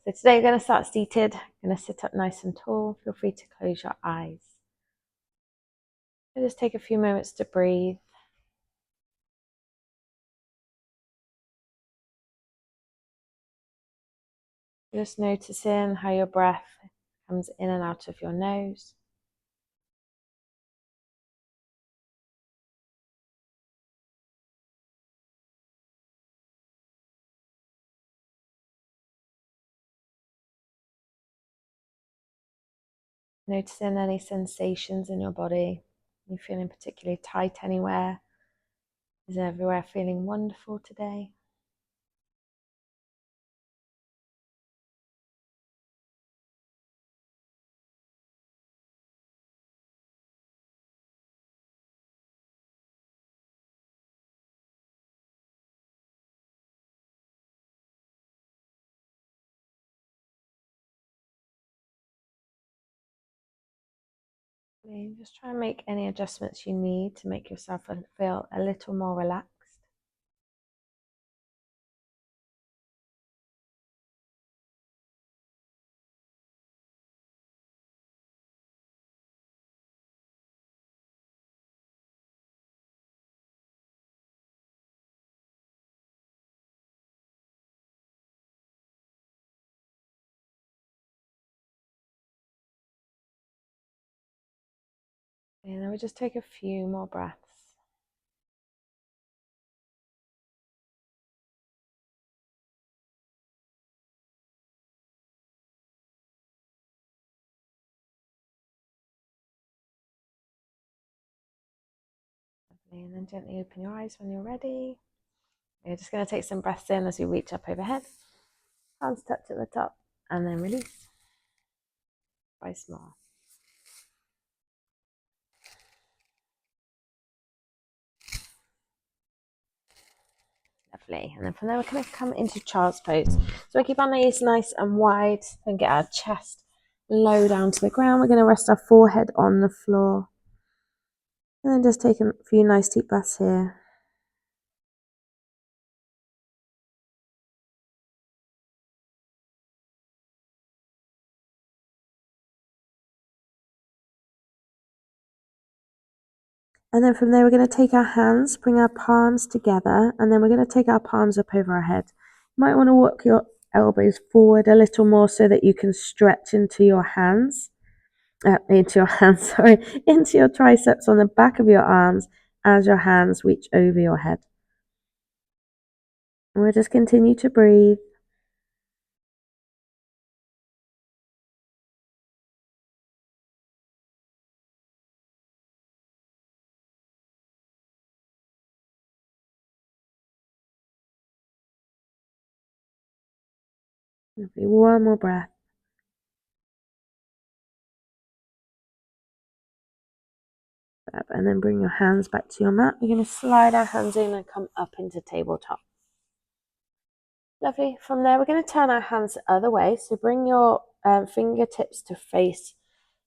So today we're going to start seated. I'm going to sit up nice and tall. Feel free to close your eyes. So just take a few moments to breathe. Just noticing how your breath comes in and out of your nose. Noticing any sensations in your body. Are you feeling particularly tight anywhere? Is everywhere feeling wonderful today? Just try and make any adjustments you need to make yourself feel a little more relaxed. And then we'll just take a few more breaths. And then gently open your eyes when you're ready. You're just going to take some breaths in as you reach up overhead. Hands touch at the top and then release. Twice more. Lovely. And then from there we're going to come into child's pose. So we keep our knees nice and wide and get our chest low down to the ground. We're going to rest our forehead on the floor. And then just take a few nice deep breaths here. And then from there, we're going to take our hands, bring our palms together, and then we're going to take our palms up over our head. You might want to walk your elbows forward a little more so that you can stretch into your hands, into your triceps on the back of your arms as your hands reach over your head. And we'll just continue to breathe. Lovely. One more breath. And then bring your hands back to your mat. We're going to slide our hands in and come up into tabletop. Lovely. From there, we're going to turn our hands the other way. So bring your fingertips to face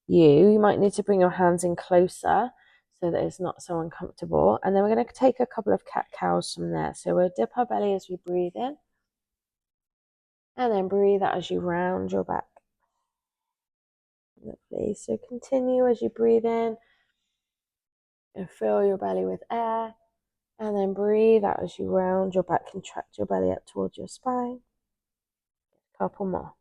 you. You might need to bring your hands in closer so that it's not so uncomfortable. And then we're going to take a couple of cat-cows from there. So we'll dip our belly as we breathe in. And then breathe out as you round your back. Lovely. So continue as you breathe in. And fill your belly with air. And then breathe out as you round your back. Contract your belly up towards your spine. A couple more.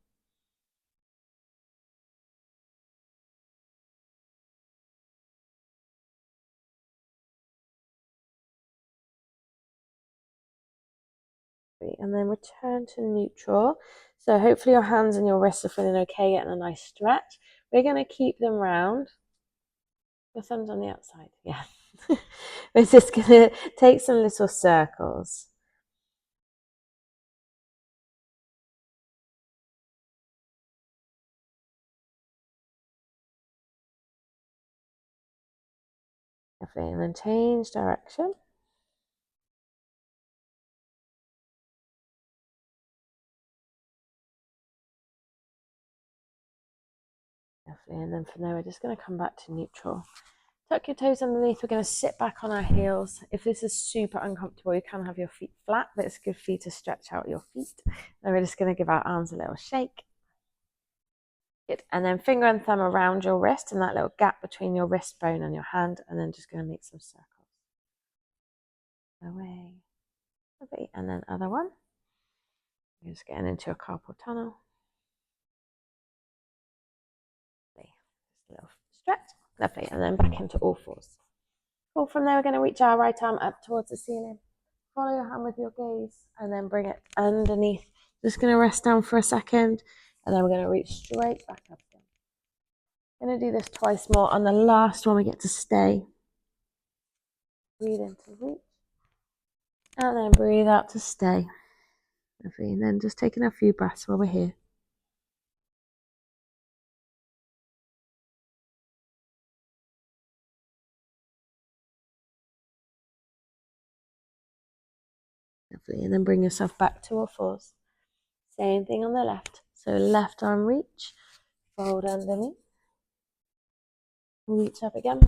And then return to neutral. So hopefully your hands and your wrists are feeling okay, getting a nice stretch. We're going to keep them round. Your thumb's on the outside, yeah. We're just going to take some little circles. Lovely, and then change direction. Lovely, and then from there we're just going to come back to neutral. Tuck your toes underneath. We're going to sit back on our heels. If this is super uncomfortable, you can have your feet flat, but it's good for you to stretch out your feet. Then we're just going to give our arms a little shake. Good. And then finger and thumb around your wrist and that little gap between your wrist bone and your hand, and then just going to make some circles. Away. Okay. And then other one. You're just getting into a carpal tunnel. Lovely. Just a little stretch. Lovely. And then back into all fours. Cool. From there, we're going to reach our right arm up towards the ceiling. Follow your hand with your gaze and then bring it underneath. Just going to rest down for a second, and then we're going to reach straight back up again. I'm going to do this twice more. On the last one, we get to stay. Breathe in to reach, and then breathe out to stay. Lovely. And then just taking a few breaths while we're here. Lovely. And then bring yourself back to all fours. Same thing on the left. So left arm reach, fold underneath, reach up again,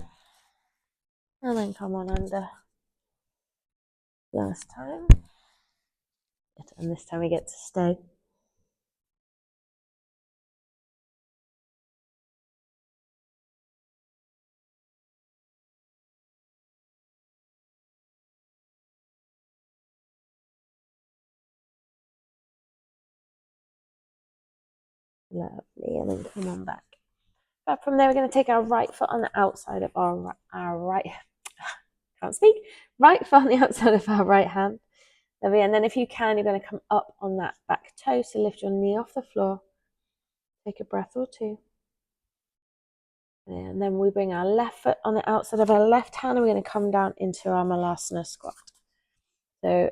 and then come on under. Last time. And this time we get to stay. Lovely, and then come on back. But from there, we're going to take our right foot on the outside of our right, can't speak, right foot on the outside of our right hand. Lovely, and then if you can, you're going to come up on that back toe, so lift your knee off the floor. Take a breath or two. And then we bring our left foot on the outside of our left hand, and we're going to come down into our Malasana squat. So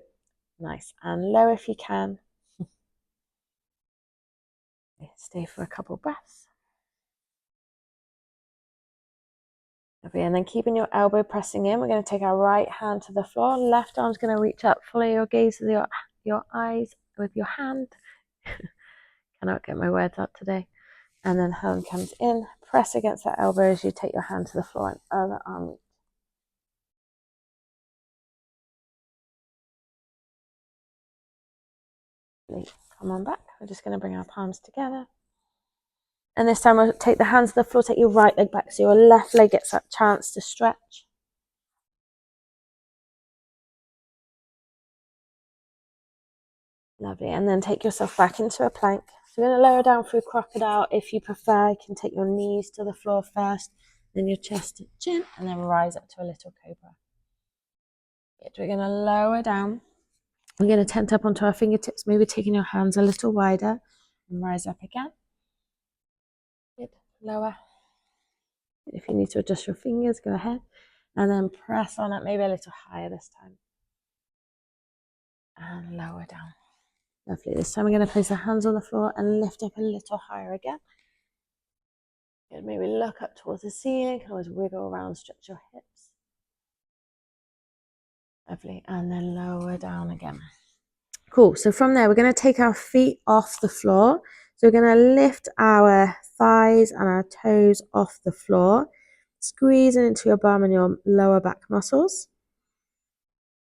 nice and low if you can. Stay for a couple breaths. Okay, and then keeping your elbow pressing in, we're going to take our right hand to the floor. Left arm's going to reach up. Follow your gaze with your eyes with your hand. Cannot get my words out today. And then hand comes in. Press against that elbow as you take your hand to the floor and other arm. Come on back. We're just going to bring our palms together. And this time we'll take the hands to the floor. Take your right leg back so your left leg gets that chance to stretch. Lovely. And then take yourself back into a plank. So we're going to lower down through crocodile. If you prefer, you can take your knees to the floor first, then your chest to chin, and then rise up to a little cobra. Good. We're going to lower down. We're going to tent up onto our fingertips, maybe taking your hands a little wider, and rise up again. Good. Lower. If you need to adjust your fingers, go ahead. And then press on it, maybe a little higher this time. And lower down. Lovely. This time we're going to place our hands on the floor and lift up a little higher again. Good. Maybe look up towards the ceiling. You can always wiggle around, stretch your hips. Lovely. And then lower down again. Cool. So from there, we're going to take our feet off the floor. So we're going to lift our thighs and our toes off the floor. Squeeze it into your bum and your lower back muscles.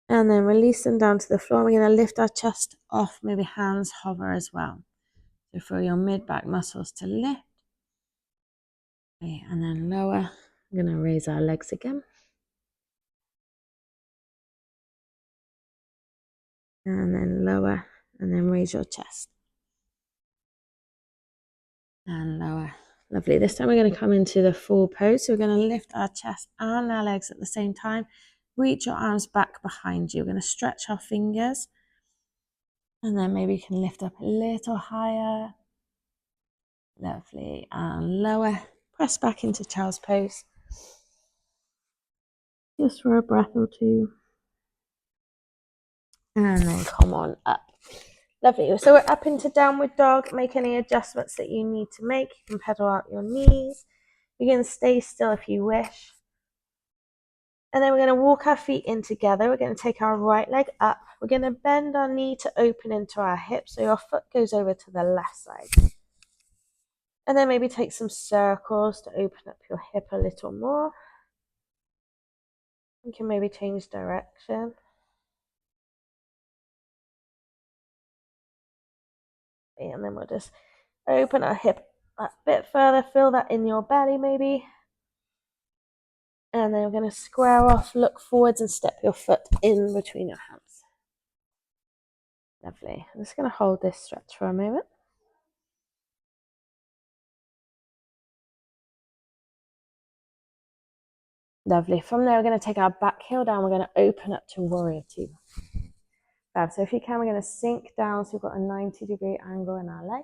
And then release them down to the floor. We're going to lift our chest off, maybe hands hover as well. So for your mid-back muscles to lift. Okay, and then lower. I'm going to raise our legs again. And then lower. And then raise your chest. And lower. Lovely. This time we're going to come into the full pose. So we're going to lift our chest and our legs at the same time. Reach your arms back behind you. We're going to stretch our fingers. And then maybe you can lift up a little higher. Lovely. And lower. Press back into child's pose. Just for a breath or two. And then come on up. Lovely. So we're up into downward dog. Make any adjustments that you need to make. You can pedal out your knees. You can stay still if you wish. And then we're going to walk our feet in together. We're going to take our right leg up. We're going to bend our knee to open into our hip. So your foot goes over to the left side. And then maybe take some circles to open up your hip a little more. You can maybe change direction. And then we'll just open our hip a bit further, feel that in your belly maybe. And then we're going to square off, look forwards and step your foot in between your hands. Lovely. I'm just going to hold this stretch for a moment. Lovely. From there, we're going to take our back heel down. We're going to open up to warrior two. So if you can, we're going to sink down so we've got a 90-degree angle in our leg.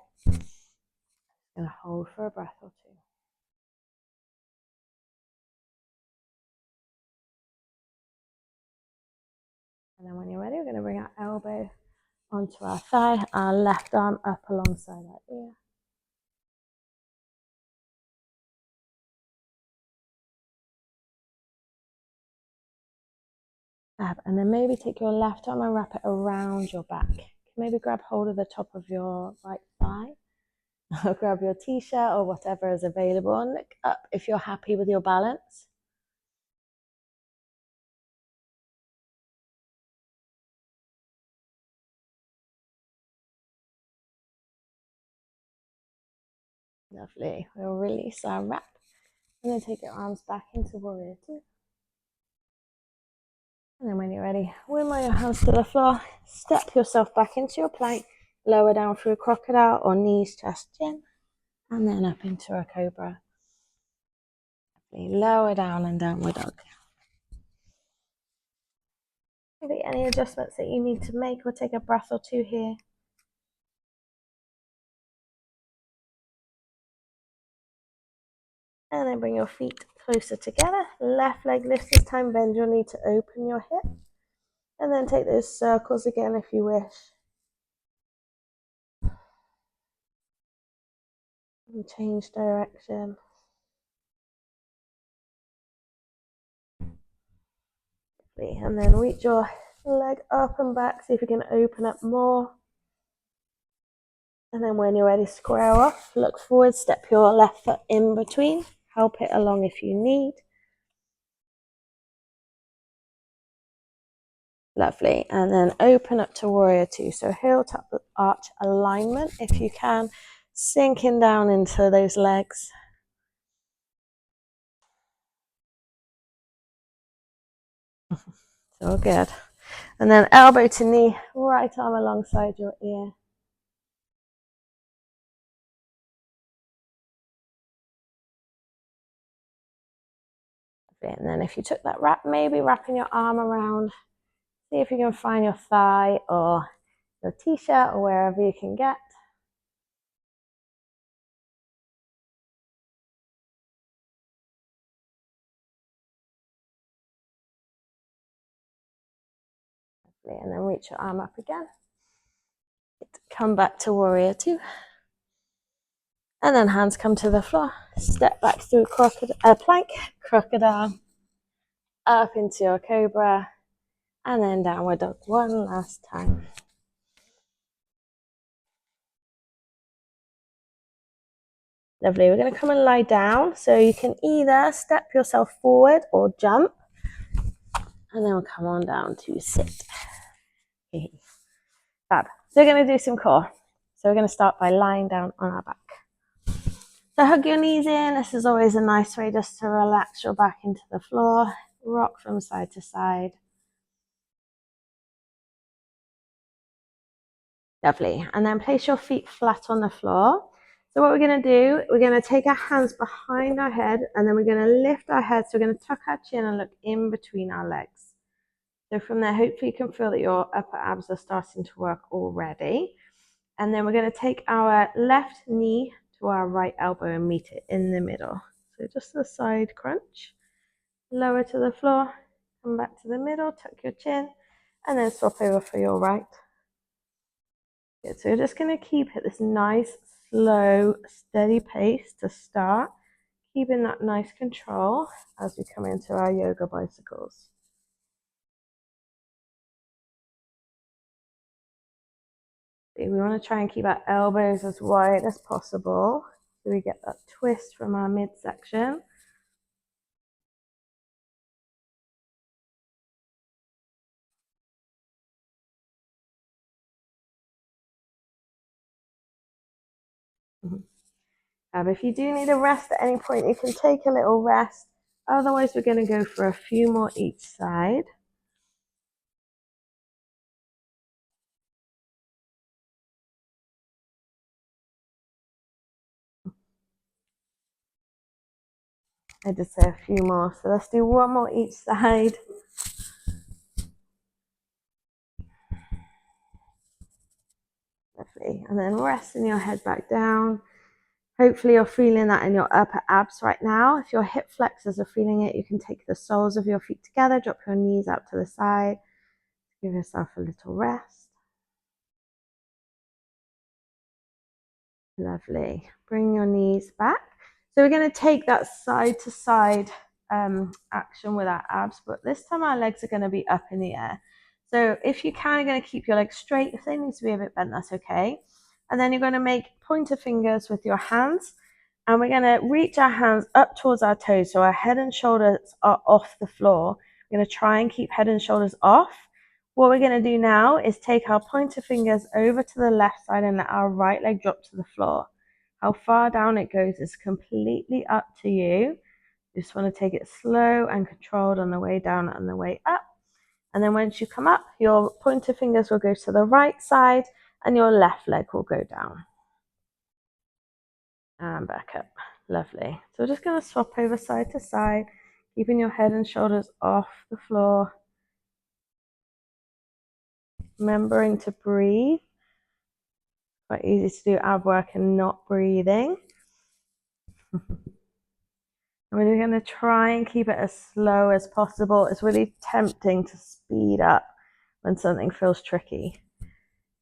Going to hold for a breath or two. And then when you're ready, we're going to bring our elbow onto our thigh, our left arm up alongside our ear. And then maybe take your left arm and wrap it around your back. Maybe grab hold of the top of your right thigh, or grab your t-shirt or whatever is available and look up if you're happy with your balance. Lovely. We'll release our wrap and then take your arms back into warrior two. And then when you're ready, wimble your hands to the floor, step yourself back into your plank, lower down through crocodile or knees, chest, chin, and then up into a cobra. Lower down and downward dog. Maybe any adjustments that you need to make, or take a breath or two here. And then bring your feet closer together. Left leg lifts this time, bend your knee to open your hip. And then take those circles again if you wish. And change direction. And then reach your leg up and back, see if you can open up more. And then when you're ready, square off, look forward, step your left foot in between, help it along if you need. Lovely. And then open up to warrior two. So heel to arch alignment if you can, sinking down into those legs. So good. And then elbow to knee, right arm alongside your ear. And then if you took that wrap, maybe wrapping your arm around, see if you can find your thigh or your t-shirt or wherever you can get. And then reach your arm up again. Come back to warrior two. And then hands come to the floor. Step back through plank, crocodile, up into your cobra, and then downward dog one last time. Lovely. We're going to come and lie down. So you can either step yourself forward or jump. And then we'll come on down to sit. Fab. So we're going to do some core. So we're going to start by lying down on our back. So hug your knees in. This is always a nice way just to relax your back into the floor. Rock from side to side. Lovely. And then place your feet flat on the floor. So what we're going to do, we're going to take our hands behind our head and then we're going to lift our head. So we're going to tuck our chin and look in between our legs. So from there, hopefully you can feel that your upper abs are starting to work already. And then we're going to take our left knee to our right elbow and meet it in the middle. So just the side crunch. Lower to the floor, come back to the middle, tuck your chin, and then swap over for your right. Good. So you're just going to keep at this nice, slow, steady pace to start, keeping that nice control as we come into our yoga bicycles. We want to try and keep our elbows as wide as possible so we get that twist from our midsection. If you do need a rest at any point, you can take a little rest. Otherwise, we're going to go for a few more each side. I just say a few more. So let's do one more each side. Lovely. And then resting your head back down. Hopefully you're feeling that in your upper abs right now. If your hip flexors are feeling it, you can take the soles of your feet together, drop your knees out to the side. Give yourself a little rest. Lovely. Bring your knees back. So we're going to take that side to side action with our abs, but this time our legs are going to be up in the air. So if you can, you're going to keep your legs straight. If they need to be a bit bent, that's okay. And then you're going to make pointer fingers with your hands, and we're going to reach our hands up towards our toes so our head and shoulders are off the floor. We're going to try and keep head and shoulders off. What we're going to do now is take our pointer fingers over to the left side and let our right leg drop to the floor. How far down it goes is completely up to you. You just want to take it slow and controlled on the way down and the way up. And then once you come up, your pointer fingers will go to the right side and your left leg will go down. And back up. Lovely. So we're just going to swap over side to side, keeping your head and shoulders off the floor. Remembering to breathe. Quite easy to do ab work and not breathing. And we're going to try and keep it as slow as possible. It's really tempting to speed up when something feels tricky.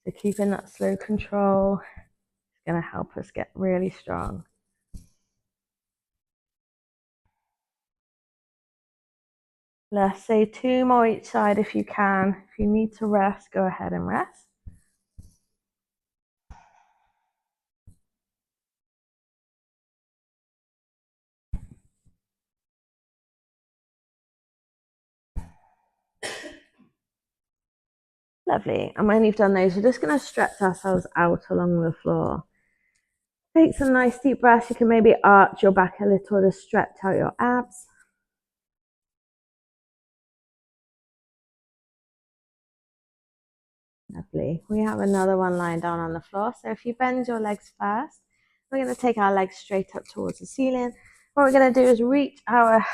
So keeping that slow control is going to help us get really strong. Let's say 2 more each side if you can. If you need to rest, go ahead and rest. Lovely. And when you've done those, we're just going to stretch ourselves out along the floor. Take some nice deep breaths. You can maybe arch your back a little to stretch out your abs. Lovely. We have another one lying down on the floor. So if you bend your legs first, we're going to take our legs straight up towards the ceiling. What we're going to do is reach our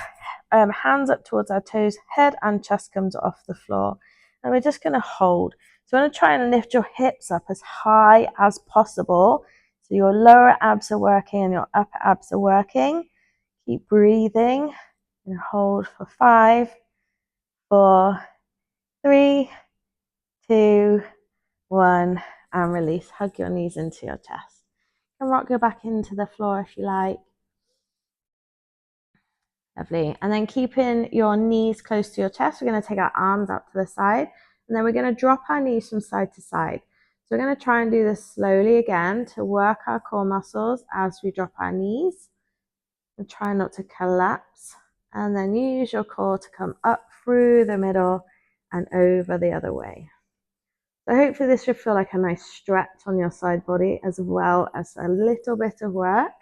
hands up towards our toes, head and chest comes off the floor. And we're just going to hold. So we're going to try and lift your hips up as high as possible. So your lower abs are working and your upper abs are working. Keep breathing and hold for 5, 4, 3, 2, 1, and release. Hug your knees into your chest. And rock your back into the floor if you like. Lovely. And then keeping your knees close to your chest, we're going to take our arms out to the side, and then we're going to drop our knees from side to side. So we're going to try and do this slowly again to work our core muscles as we drop our knees. And try not to collapse. And then use your core to come up through the middle and over the other way. So hopefully this should feel like a nice stretch on your side body as well as a little bit of work.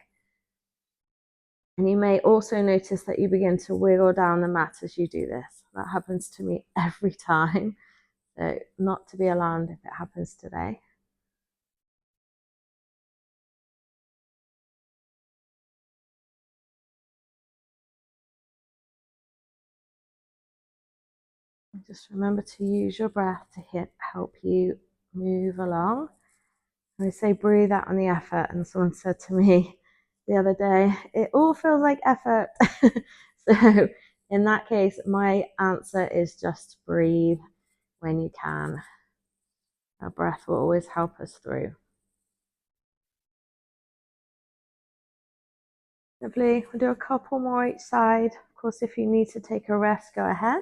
And you may also notice that you begin to wiggle down the mat as you do this. That happens to me every time. So not to be alarmed if it happens today. And just remember to use your breath to help you move along. I say breathe out on the effort, and someone said to me the other day, it all feels like effort. So in that case, my answer is just breathe when you can. Our breath will always help us through. Lovely. We'll do a couple more each side. Of course, if you need to take a rest, go ahead.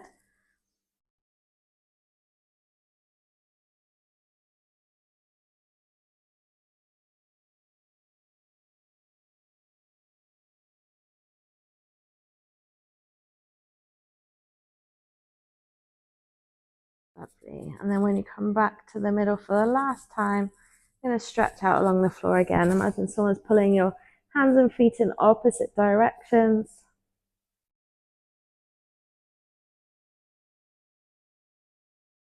Lovely. And then when you come back to the middle for the last time, you're going to stretch out along the floor again. Imagine someone's pulling your Hands and feet in opposite directions.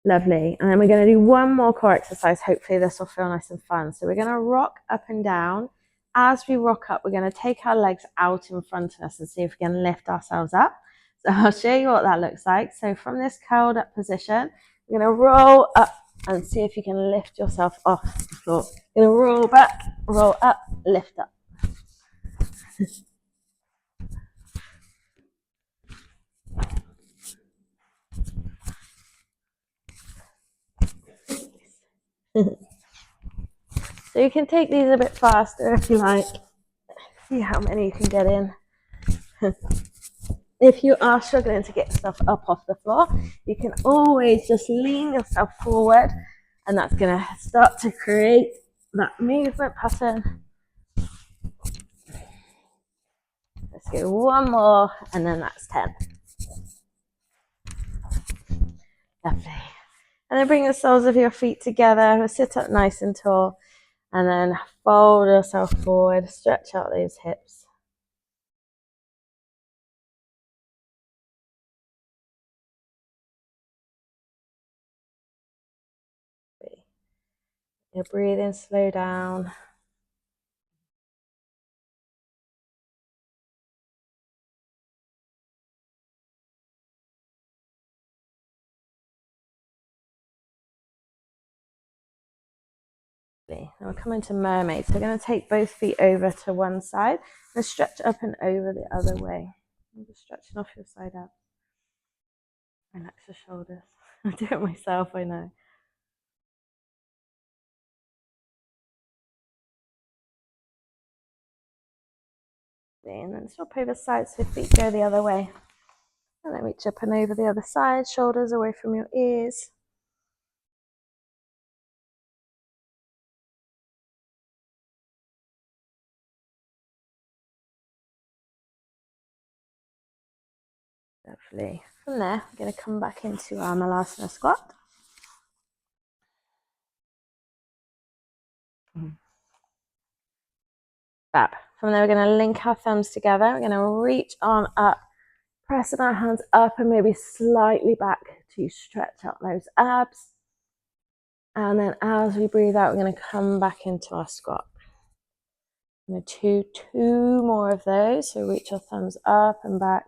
Lovely. And then we're going to do one more core exercise. Hopefully this will feel nice and fun. So we're going to rock up and down. As we rock up, we're going to take our legs out in front of us and see if we can lift ourselves up. So I'll show you what that looks like. So from this curled up position, we're going to roll up and see if you can lift yourself off the floor. You're going to roll back, roll up, lift up. So you can take these a bit faster if you like. See how many you can get in. If you are struggling to get yourself up off the floor, you can always just lean yourself forward, and that's going to start to create that movement pattern. Let's go one more, and then that's 10. Lovely. And then bring the soles of your feet together, sit up nice and tall, and then fold yourself forward, stretch out those hips. You breathe in, slow down. Now we're coming to mermaid. So we're going to take both feet over to one side and stretch up and over the other way. I'm just stretching off your side out. Relax the shoulders. I do it myself, I know. And then swap over sides so feet go the other way. And then reach up and over the other side, shoulders away from your ears. Lovely. From there, we're going to come back into our Malasana squat. Fab. From there, we're going to link our thumbs together. We're going to reach on up, pressing our hands up and maybe slightly back to stretch out those abs. And then as we breathe out, we're going to come back into our squat. I'm going to do two more of those. So reach our thumbs up and back.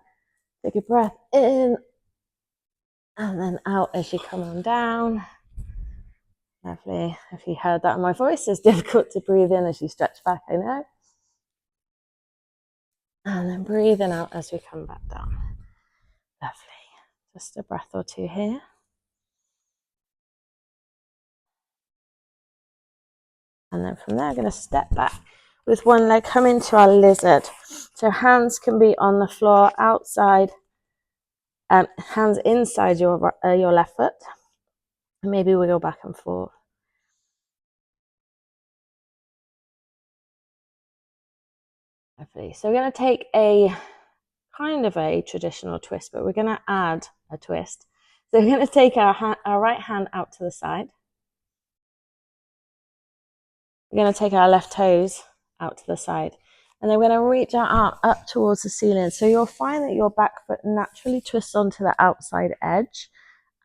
Take a breath in and then out as you come on down. Lovely. If you heard that in my voice, it's difficult to breathe in as you stretch back, I know. And then breathing out as we come back down. Lovely. Just a breath or two here. And then from there, I'm going to step back with one leg, come into our lizard. So hands can be on the floor, outside, hands inside your left foot. And maybe wiggle back and forth. Lovely. So we're going to take a kind of a traditional twist, but we're going to add a twist. So we're going to take our right hand out to the side. We're going to take our left toes out to the side. And then we're going to reach our arm up towards the ceiling. So you'll find that your back foot naturally twists onto the outside edge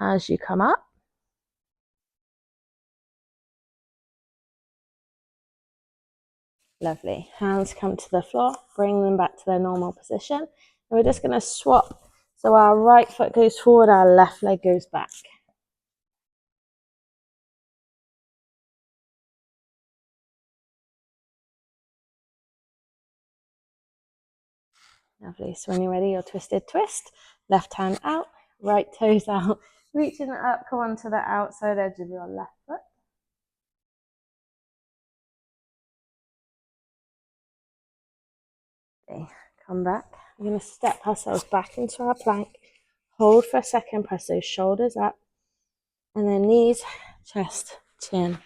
as you come up. Lovely. Hands come to the floor, bring them back to their normal position. And we're just going to swap. So our right foot goes forward, our left leg goes back. Lovely. So when you're ready, your twisted twist. Left hand out, right toes out. Reaching up, come onto the outside edge of your left foot. Okay, come back. We're going to step ourselves back into our plank. Hold for a second, press those shoulders up. And then knees, chest, chin.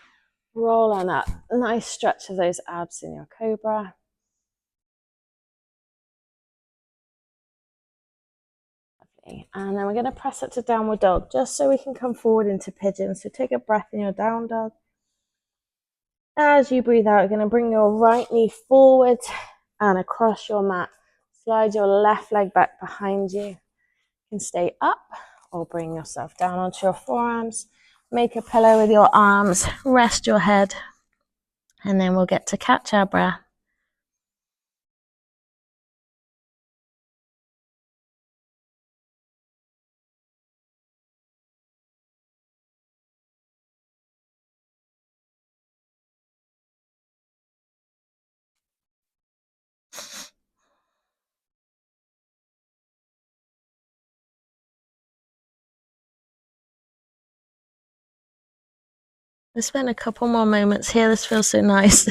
Roll on up. Nice stretch of those abs in your cobra. Lovely. And then we're going to press up to downward dog just so we can come forward into pigeon. So take a breath in your down dog. As you breathe out, you're going to bring your right knee forward, and across your mat. Slide your left leg back behind you. You can stay up or bring yourself down onto your forearms. Make a pillow with your arms. Rest your head. And then we'll get to catch our breath. We'll spend a couple more moments here. This feels so nice.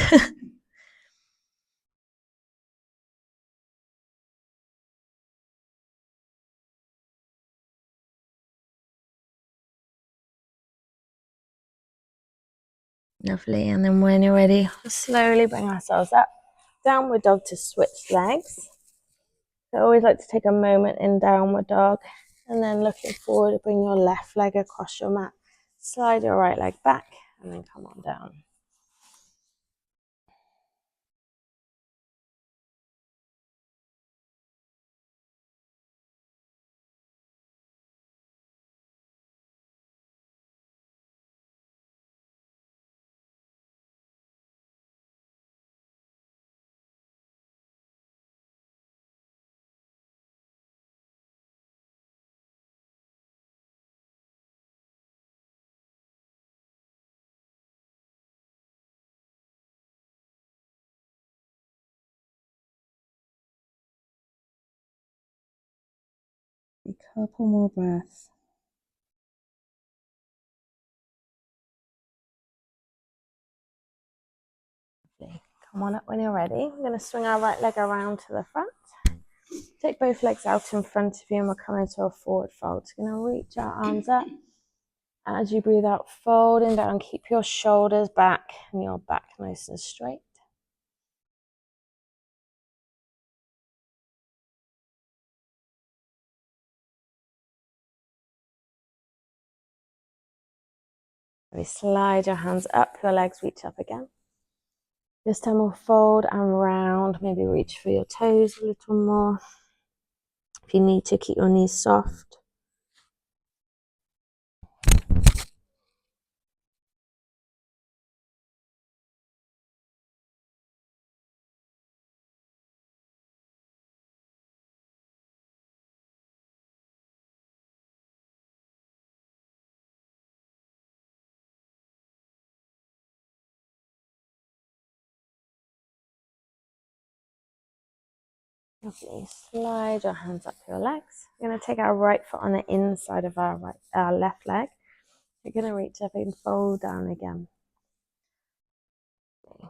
Lovely. And then when you're ready, we'll slowly bring ourselves up. Downward dog to switch legs. So I always like to take a moment in downward dog. And then looking forward, bring your left leg across your mat. Slide your right leg back and then come on down. A couple more breaths. Come on up when you're ready. We're going to swing our right leg around to the front. Take both legs out in front of you and we'll come into a forward fold. So we're going to reach our arms up. As you breathe out, folding down. Keep your shoulders back and your back nice and straight. We slide your hands up, your legs reach up again. This time we'll fold and round, maybe reach for your toes a little more. If you need to, keep your knees soft. Lovely. Slide your hands up your legs. We're going to take our right foot on the inside of our left leg. We're going to reach up and fold down again. Okay.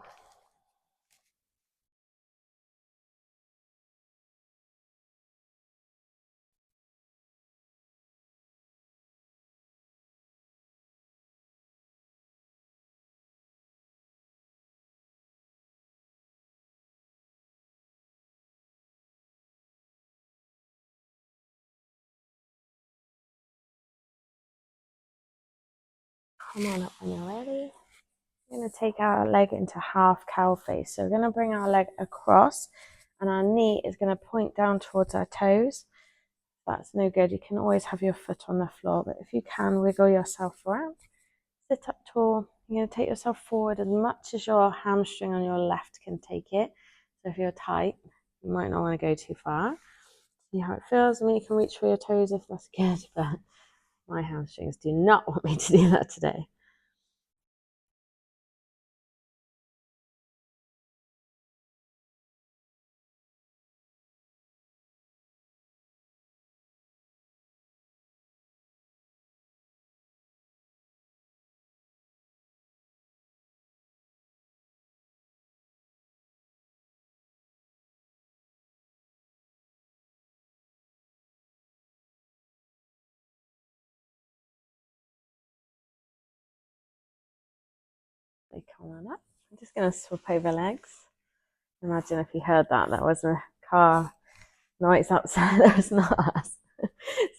Come on up when you're ready. We're going to take our leg into half cow face. So we're going to bring our leg across and our knee is going to point down towards our toes. If that's no good, you can always have your foot on the floor, but if you can, wiggle yourself around. Sit up tall. You're going to take yourself forward as much as your hamstring on your left can take it. So if you're tight, you might not want to go too far. See how it feels. I mean, you can reach for your toes if that's good, but my hamstrings do not want me to do that today. Come on up. I'm just going to swap over legs. Imagine if you heard that. That was a car noise outside. That was not us.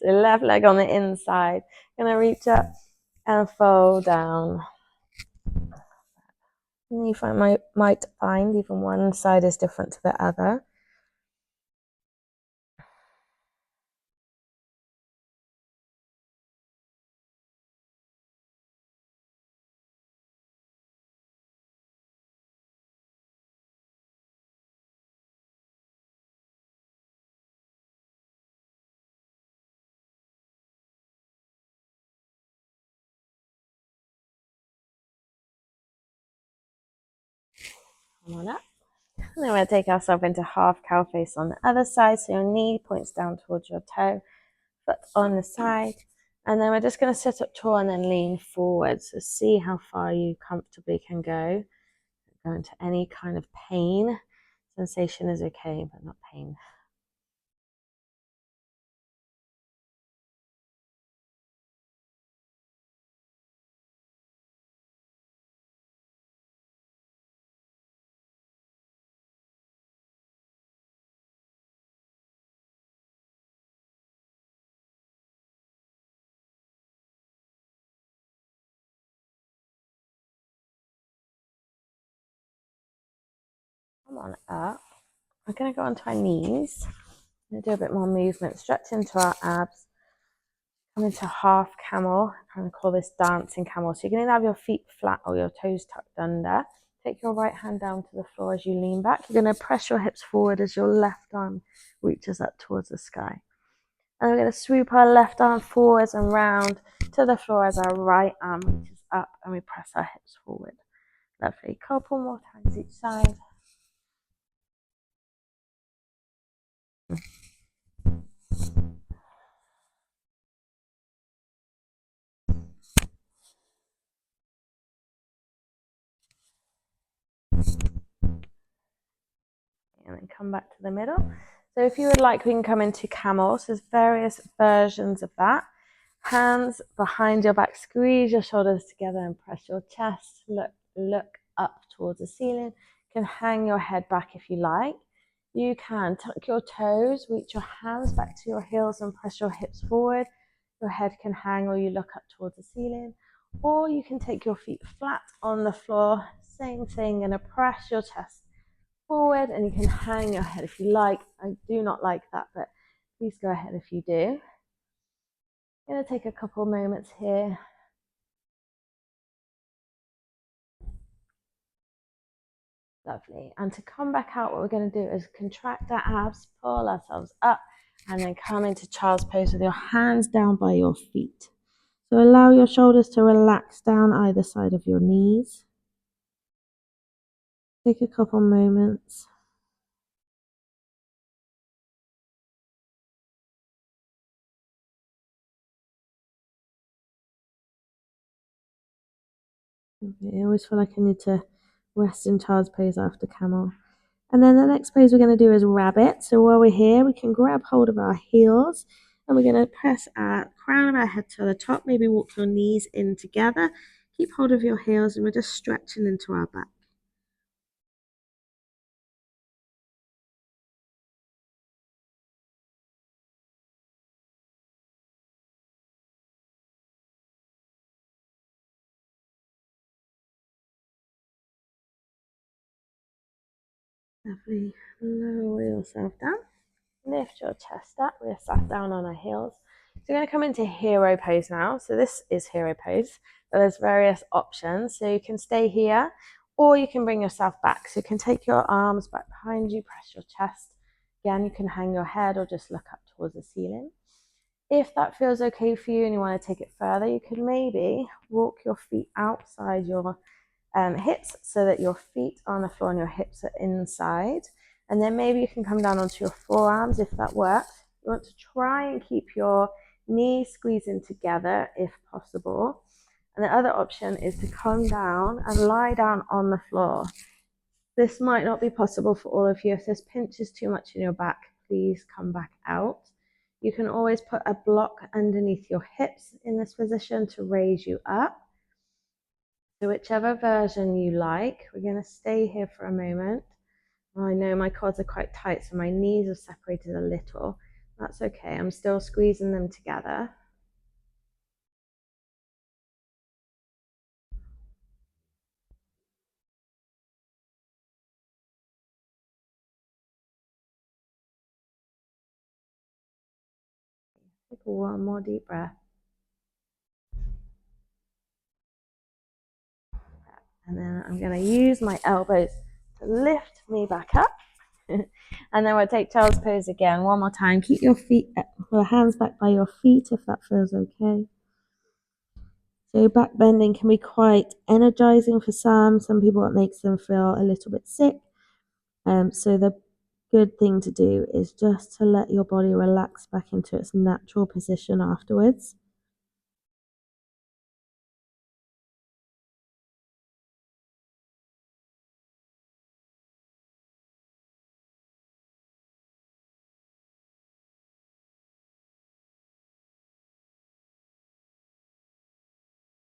So left leg on the inside. Going to reach up and fold down. And you might find even one side is different to the other. Come on up. And then we're going to take ourselves into half cow face on the other side. So your knee points down towards your toe, foot on the side. And then we're just going to sit up tall and then lean forward. So see how far you comfortably can go. Go into any kind of pain. Sensation is okay, but not pain. Come on up. We're going to go onto our knees. We're going to do a bit more movement. Stretch into our abs. Come into half camel. I kind of call this dancing camel. So you're going to have your feet flat or your toes tucked under. Take your right hand down to the floor as you lean back. You're going to press your hips forward as your left arm reaches up towards the sky. And we're going to swoop our left arm forwards and round to the floor as our right arm reaches up and we press our hips forward. Lovely. Couple more times each side. And then come back to the middle. So if you would like, we can come into camel. So there's various versions of that. Hands behind your back, squeeze your shoulders together and press your chest. Look up towards the ceiling. You can hang your head back if you like. You can tuck your toes, reach your hands back to your heels and press your hips forward. Your head can hang or you look up towards the ceiling. Or you can take your feet flat on the floor. Same thing, and press your chest forward and you can hang your head if you like. I do not like that, but please go ahead if you do. I'm going to take a couple moments here. Lovely. And to come back out, what we're going to do is contract our abs, pull ourselves up, and then come into child's pose with your hands down by your feet. So allow your shoulders to relax down either side of your knees. Take a couple moments. I always feel like I need to rest in child's pose after camel. And then the next pose we're going to do is rabbit. So while we're here, we can grab hold of our heels and we're going to press our crown of our head to the top. Maybe walk your knees in together. Keep hold of your heels and we're just stretching into our back. Lovely. Lower yourself down. Lift your chest up. We're sat down on our heels. So we're going to come into hero pose now. So this is hero pose. But there's various options. So you can stay here or you can bring yourself back. So you can take your arms back behind you, press your chest. Again, you can hang your head or just look up towards the ceiling. If that feels okay for you and you want to take it further, you could maybe walk your feet outside your hips so that your feet are on the floor and your hips are inside. And then maybe you can come down onto your forearms if that works. You want to try and keep your knees squeezing together if possible. And the other option is to come down and lie down on the floor. This might not be possible for all of you. If this pinches too much in your back, please come back out. You can always put a block underneath your hips in this position to raise you up. So whichever version you like, we're going to stay here for a moment. I know my quads are quite tight, so my knees are separated a little. That's okay. I'm still squeezing them together. Take one more deep breath. And then I'm going to use my elbows to lift me back up. And then we'll take child's pose again one more time. Keep your hands back by your feet if that feels okay. So back bending can be quite energizing for some. Some people it makes them feel a little bit sick. So the good thing to do is just to let your body relax back into its natural position afterwards.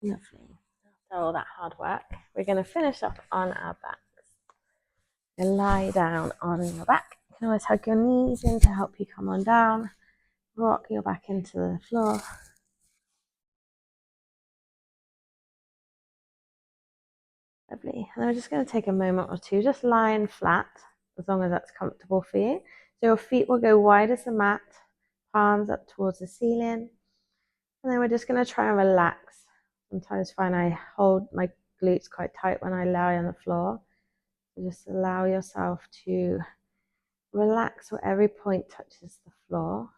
Lovely. After all that hard work, we're going to finish up on our backs. You lie down on your back. You can always hug your knees in to help you come on down. Rock your back into the floor. Lovely. And we're just going to take a moment or two, just lying flat, as long as that's comfortable for you. So your feet will go wide as the mat, palms up towards the ceiling. And then we're just going to try and relax. Sometimes find I hold my glutes quite tight when I lie on the floor. So just allow yourself to relax where every point touches the floor.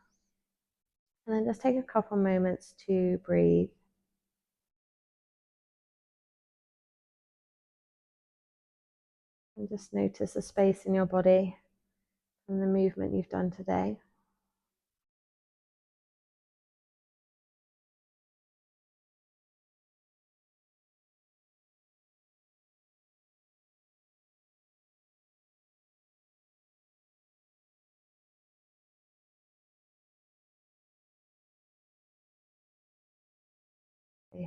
And then just take a couple moments to breathe. And just notice the space in your body and the movement you've done today.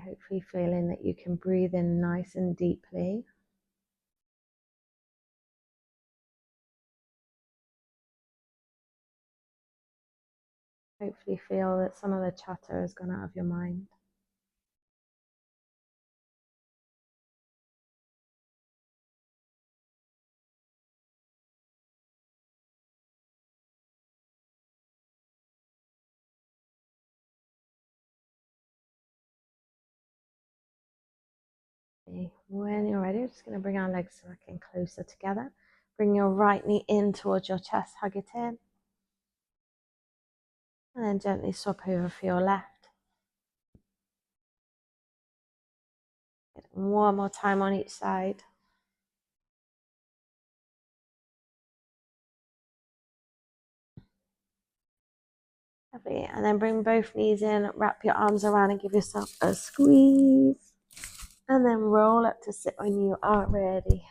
Hopefully feeling that you can breathe in nice and deeply. Hopefully feel that some of the chatter has gone out of your mind. When you're ready, we're just going to bring our legs back in closer together. Bring your right knee in towards your chest, hug it in. And then gently swap over for your left. One more time on each side. Lovely. And then bring both knees in, wrap your arms around and give yourself a squeeze. And then roll up to sit when you are ready.